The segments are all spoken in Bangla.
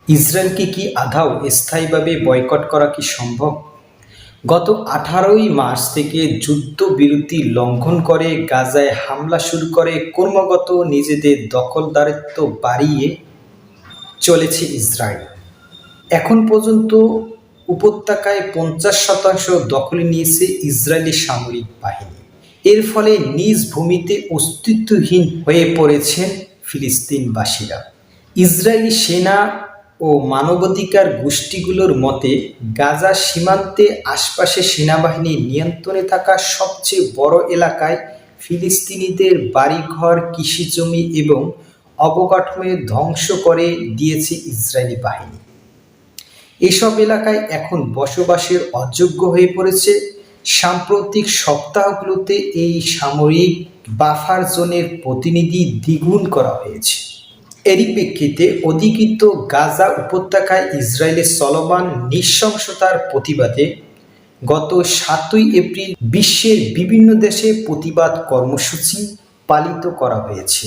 ইসরায়েলকে কি আদৌ স্থায়ীভাবে বয়কট করা কি সম্ভব? গত 18ই মার্চ থেকে যুদ্ধবিরতি লঙ্ঘন করে গাজায় হামলা শুরু করে ক্রমাগত নিজেদের দখলদারিত্ব বাড়িয়ে চলেছে ইসরায়েল। এখন পর্যন্ত উপত্যকায় 50% দখলে নিয়েছে ইসরায়েলি সামরিক বাহিনী। এর ফলে নিজ ভূমিতে অস্তিত্বহীন হয়ে পড়েছেন ফিলিস্তিনবাসীরা। ইসরায়েলি সেনা ও মানবাধিকার গোষ্ঠীগুলোর মতে, গাজা সীমান্তে আশপাশে সেনাবাহিনীর নিয়ন্ত্রণে থাকা সবচেয়ে বড় এলাকায় ফিলিস্তিনিদের বাড়িঘর, কৃষিজমি এবং অবকাঠামো ধ্বংস করে দিয়েছে ইসরায়েলি বাহিনী। এসব এলাকায় এখন বসবাসের অযোগ্য হয়ে পড়েছে। সাম্প্রতিক সপ্তাহগুলোতে এই সামরিক বাফার জোনের প্রতিনিধি দ্বিগুণ করা হয়েছে। এরই প্রেক্ষিতে অধিকৃত গাজা উপত্যকায় ইসরায়েলের চলমান নৃশংসতার প্রতিবাদে গত 7ই এপ্রিল বিশ্বের বিভিন্ন দেশে প্রতিবাদ কর্মসূচি পালিত করা হয়েছে।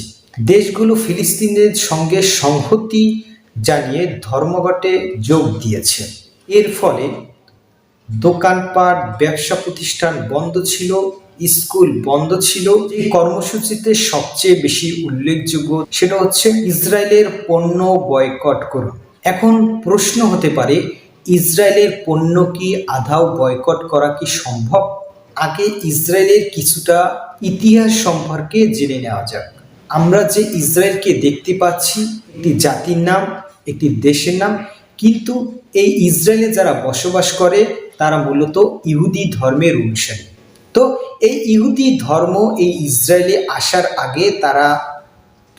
দেশগুলো ফিলিস্তিনের সঙ্গে সংহতি জানিয়ে ধর্মঘটে যোগ দিয়েছে। এর ফলে দোকানপাট, ব্যবসা প্রতিষ্ঠান বন্ধ ছিল, স্কুল বন্ধ ছিল। এই কর্মসূচিতে সবচেয়ে বেশি উল্লেখযোগ্য সেটা হচ্ছে ইসরায়েলের পণ্য বয়কট করুন। এখন প্রশ্ন হতে পারে, ইসরায়েলের পণ্য কি আদৌ বয়কট করা কি সম্ভব? আগে ইসরায়েলের কিছুটা ইতিহাস সম্পর্কে জেনে নেওয়া যাক। আমরা যে ইসরায়েলকে দেখতে পাচ্ছি একটি জাতির নাম, একটি দেশের নাম, কিন্তু এই ইসরায়েলে যারা বসবাস করে তারা মূলত ইহুদি ধর্মের অনুসারী। তো এই ইহুদি ধর্ম এই ইসরায়েলে আসার আগে তারা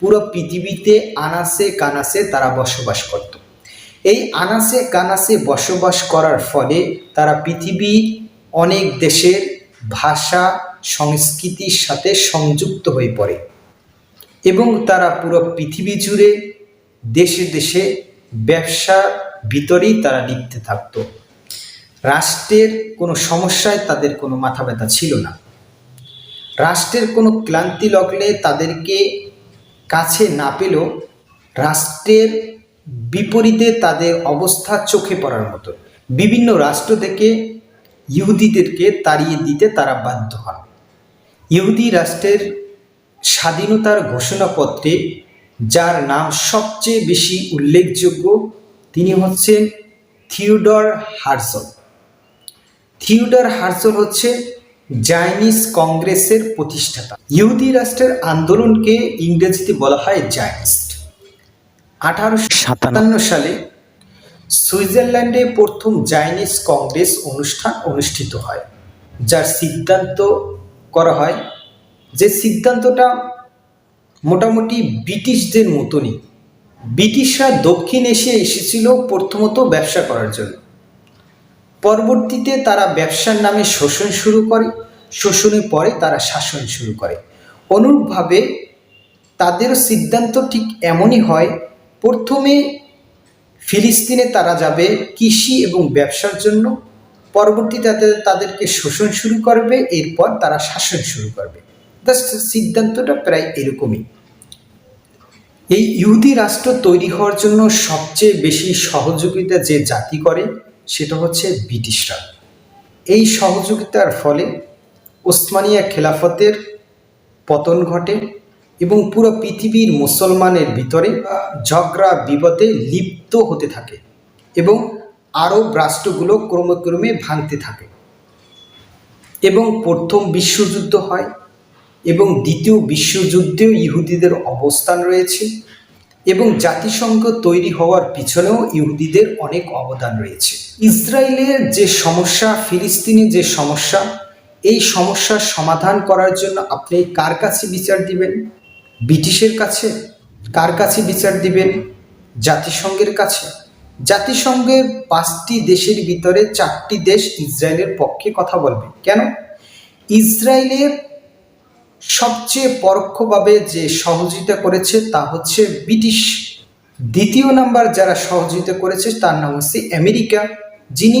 পুরো পৃথিবীতে আনাসে কানাসে তারা বসবাস করত। এই আনাসে কানাসে বসবাস করার ফলে তারা পৃথিবীর অনেক দেশের ভাষা, সংস্কৃতির সাথে সংযুক্ত হয়ে পড়ে এবং তারা পুরো পৃথিবী জুড়ে দেশে দেশে ব্যবসার ভিতরেই তারা লিপ্ত থাকত। রাষ্ট্রের কোনো সমস্যায় তাদের কোনো মাথা ব্যথা ছিল না। রাষ্ট্রের কোনো ক্লান্তি লাগলে তাদেরকে কাছে না পেলেও রাষ্ট্রের বিপরীতে তাদের অবস্থা চোখে পড়ার মতো। বিভিন্ন রাষ্ট্র থেকে ইহুদিদেরকে তাড়িয়ে দিতে তারা বাধ্য হন। ইহুদি রাষ্ট্রের স্বাধীনতার ঘোষণাপত্রে যার নাম সবচেয়ে বেশি উল্লেখযোগ্য তিনি হচ্ছেন থিওডর হার্জল। থিওডর হার্জল হচ্ছে জায়নিস কংগ্রেসের প্রতিষ্ঠাতা। ইহুদি রাষ্ট্রের আন্দোলনকে ইংরেজিতে বলা হয় জায়নিস্ট। 1857 সালে সুইজারল্যান্ডে প্রথম জায়নিস কংগ্রেস অনুষ্ঠান অনুষ্ঠিত হয়, যার সিদ্ধান্ত করা হয়, যে সিদ্ধান্তটা মোটামুটি ব্রিটিশদের মতনই। ব্রিটিশরা দক্ষিণ এশিয়ায় এসেছিল প্রথমত ব্যবসা করার জন্য। পরবর্তীতে তারা ব্যবসার নামে শোষণ শুরু করে, শোষণের পরে তারা শাসন শুরু করে। অনুরূপভাবে তাদেরও সিদ্ধান্ত ঠিক এমনই হয়, প্রথমে ফিলিস্তিনে তারা যাবে কৃষি এবং ব্যবসার জন্য, পরবর্তীতে তাদেরকে শোষণ শুরু করবে, এরপর তারা শাসন শুরু করবে। সিদ্ধান্তটা প্রায় এরকমই। এই ইহুদি রাষ্ট্র তৈরি হওয়ার জন্য সবচেয়ে বেশি সহযোগিতা যে জাতি করে সেটা হচ্ছে ব্রিটিশরা। এই সহযোগিতার ফলে ওসমানিয়া খেলাফতের পতন ঘটে এবং পুরো পৃথিবীর মুসলমানের ভিতরে ঝগড়া বিবাদে লিপ্ত হতে থাকে এবং আরব রাষ্ট্রগুলো ক্রমে ক্রমে ভাঙতে থাকে এবং প্রথম বিশ্বযুদ্ধ হয় এবং দ্বিতীয় বিশ্বযুদ্ধেও ইহুদিদের অবস্থান রয়েছে এবং জাতিসংঘ তৈরি হওয়ার পিছনেও ইহুদিদের অনেক অবদান রয়েছে। ইসরায়েলের যে সমস্যা, ফিলিস্তিনে যে সমস্যা, এই সমস্যার সমাধান করার জন্য আপনি কার কাছে বিচার দিবেন? ব্রিটিশের কাছে? কার কাছে বিচার দিবেন? জাতিসংঘের কাছে? জাতিসংঘের 5টি দেশের ভিতরে 4টি দেশ ইসরায়েলের পক্ষে কথা বলবে। কেন? ইসরায়েলের সবচেয়ে পরোক্ষভাবে যে সহযোগিতা করেছে তা হচ্ছে ব্রিটিশ। দ্বিতীয় নাম্বার যারা সহযোগিতা করেছে তার নাম হচ্ছে আমেরিকা, যিনি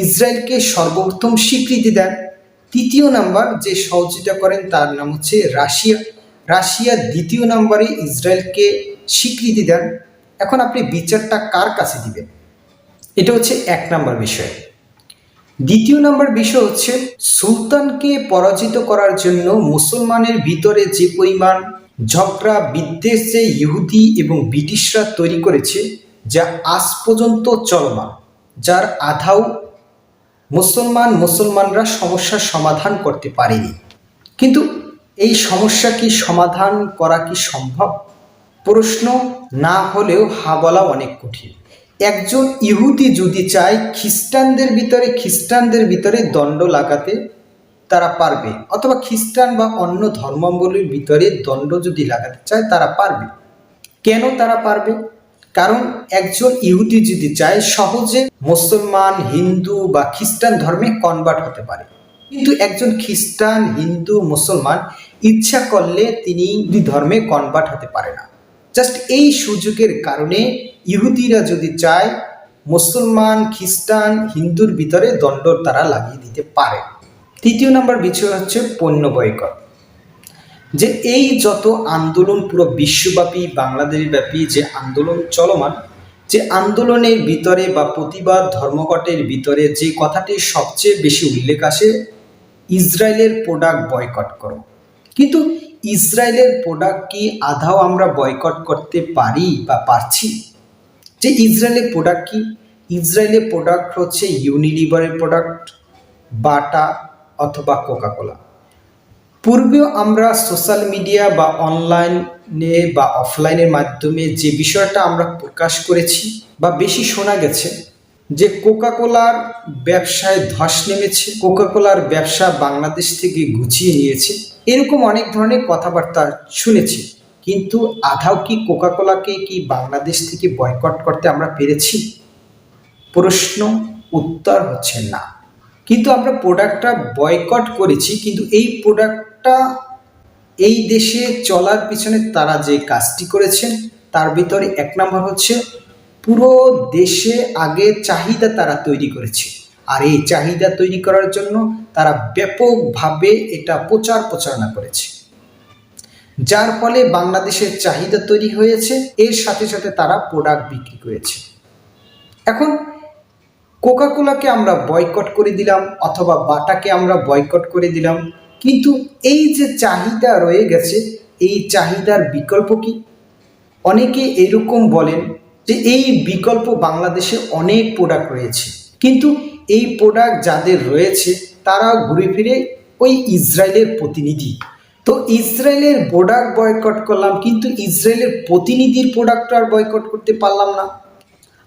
ইসরায়েলকে সর্বপ্রথম স্বীকৃতি দেন। তৃতীয় নাম্বার যে সহযোগিতা করেন তার নাম হচ্ছে রাশিয়া। রাশিয়া দ্বিতীয় নাম্বারে ইসরায়েলকে স্বীকৃতি দেন। এখন আপনি বিচারটা কার কাছে দিবেন? এটা হচ্ছে ১ নম্বর বিষয়। দ্বিতীয় নম্বর বিষয় হচ্ছে সুলতানকে পরাজিত করার জন্য মুসলমানের ভিতরে যে পরিমাণ ঝগড়া বিদ্বেষ যে ইহুদি এবং ব্রিটিশরা তৈরি করেছে, যা আজ পর্যন্ত চলমান, যার আধাও মুসলমানরা সমস্যার সমাধান করতে পারেনি। কিন্তু এই সমস্যা কি সমাধান করা কি সম্ভব? প্রশ্ন না হলেও হা বলা অনেক কঠিন। একজন ইহুদি যদি চায় খ্রিস্টানদের ভিতরে দ্বন্দ্ব লাগাতে, তারা পারবে, অথবা খ্রিস্টান বা অন্য ধর্মাবলীর ভিতরে দ্বন্দ্ব যদি লাগাতে চায় তারা পারবে। কেন তারা পারবে? কারণ একজন ইহুদি যদি চায় সহজে মুসলমান, হিন্দু বা খ্রিস্টান ধর্মে কনভার্ট হতে পারে, কিন্তু একজন খ্রিস্টান, হিন্দু, মুসলমান ইচ্ছা করলে তিনি ধর্মে কনভার্ট হতে পারে না। জাস্ট এই সুযোগের কারণে ইহুদিরা যদি চায় মুসলমান, খ্রিস্টান, হিন্দুর ভিতরে দ্বন্দ্ব তারা লাগিয়ে দিতে পারে। তৃতীয় নম্বর বিষয় হচ্ছে পণ্য বয়কট। যে এই যত আন্দোলন পুরো বিশ্বব্যাপী, বাংলাদেশব্যাপী যে আন্দোলন চলমান, যে আন্দোলনের ভিতরে বা প্রতিবাদ ধর্মঘটের ভিতরে যে কথাটি সবচেয়ে বেশি উল্লেখ আসে, ইসরায়েলের প্রোডাক্ট বয়কট করো। কিন্তু ইসরায়েলের প্রোডাক্ট কি আধাও আমরা বয়কট করতে পারি বা পারছি? যে ইসরায়েলের প্রোডাক্ট কি? ইসরায়েলের প্রোডাক্ট হচ্ছে ইউনিলিভারের প্রোডাক্ট, বাটা অথবা কোকাকোলা। পূর্বেও আমরা সোশ্যাল মিডিয়া বা অনলাইনে বা অফলাইনের মাধ্যমে যে বিষয়টা আমরা প্রকাশ করেছি বা বেশি শোনা গেছে যে কোকাকোলার ব্যবসায় ধস নেমেছে, কোকাকোলার ব্যবসা বাংলাদেশ থেকে গুছিয়ে নিয়েছে, এরকম অনেক ধরনের কথাবার্তা শুনেছি। কিন্তু আধাও কি কোকাকোলাকে কি বাংলাদেশ থেকে বয়কট করতে আমরা পেরেছি? প্রশ্ন, উত্তর হচ্ছে না। কিন্তু আমরা প্রোডাক্টটা বয়কট করেছি, কিন্তু এই প্রোডাক্টটা এই দেশে চলার পিছনে তারা যে কাজটি করেছেন তার ভিতরে ১ নম্বর হচ্ছে পুরো দেশে আগে চাহিদা তারা তৈরি করেছে, আর এই চাহিদা তৈরি করার জন্য তারা ব্যাপকভাবে এটা প্রচারণা করেছে, যার ফলে বাংলাদেশের চাহিদা তৈরি হয়েছে, এর সাথে সাথে তারা প্রোডাক্ট বিক্রি করেছে। এখন কোকাকোলাকে আমরা বয়কট করে দিলাম অথবা বাটাকে আমরা বয়কট করে দিলাম, কিন্তু এই যে চাহিদা রয়ে গেছে, এই চাহিদার বিকল্প কি? অনেকে এরকম বলেন যে এই বিকল্প বাংলাদেশে অনেক প্রোডাক্ট রয়েছে, কিন্তু এই প্রোডাক্ট যাদের রয়েছে তারা ঘুরে ফিরে ওই ইসরায়েলের প্রতিনিধি। তো ইসরায়েলের প্রোডাক্ট বয়কট করলাম, কিন্তু ইসরায়েলের প্রতিনিধির প্রোডাক্ট আর বয়কট করতে পারলাম না।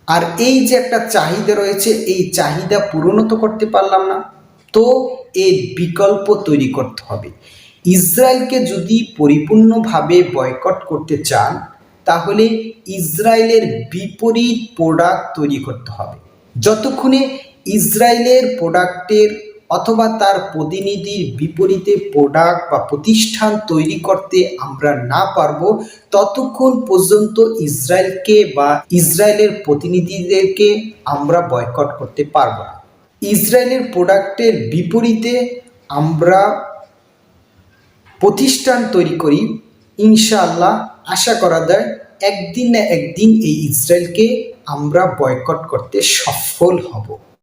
আর এই যে একটা চাহিদা রয়েছে, এই চাহিদা পূরণ তো করতে পারলাম না। তো এর বিকল্প তৈরি করতে হবে। ইসরায়েলকে যদি পরিপূর্ণভাবে বয়কট করতে চান, তাহলে ইসরায়েলের বিপরীত প্রোডাক্ট তৈরি করতে হবে। যতক্ষণে ইসরায়েলের প্রোডাক্টের অথবা তার প্রতিনিধির বিপরীতে প্রোডাক্ট বা প্রতিষ্ঠান তৈরি করতে আমরা না পারবো, ততক্ষণ পর্যন্ত ইসরায়েলকে বা ইসরায়েলের প্রতিনিধিদেরকে আমরা বয়কট করতে পারবো না। ইসরায়েলের প্রোডাক্টের বিপরীতে আমরা প্রতিষ্ঠান তৈরি করি, ইনশাআল্লাহ আশা করা যায় একদিন না একদিন এই ইসরায়েলকে আমরা বয়কট করতে সফল হব।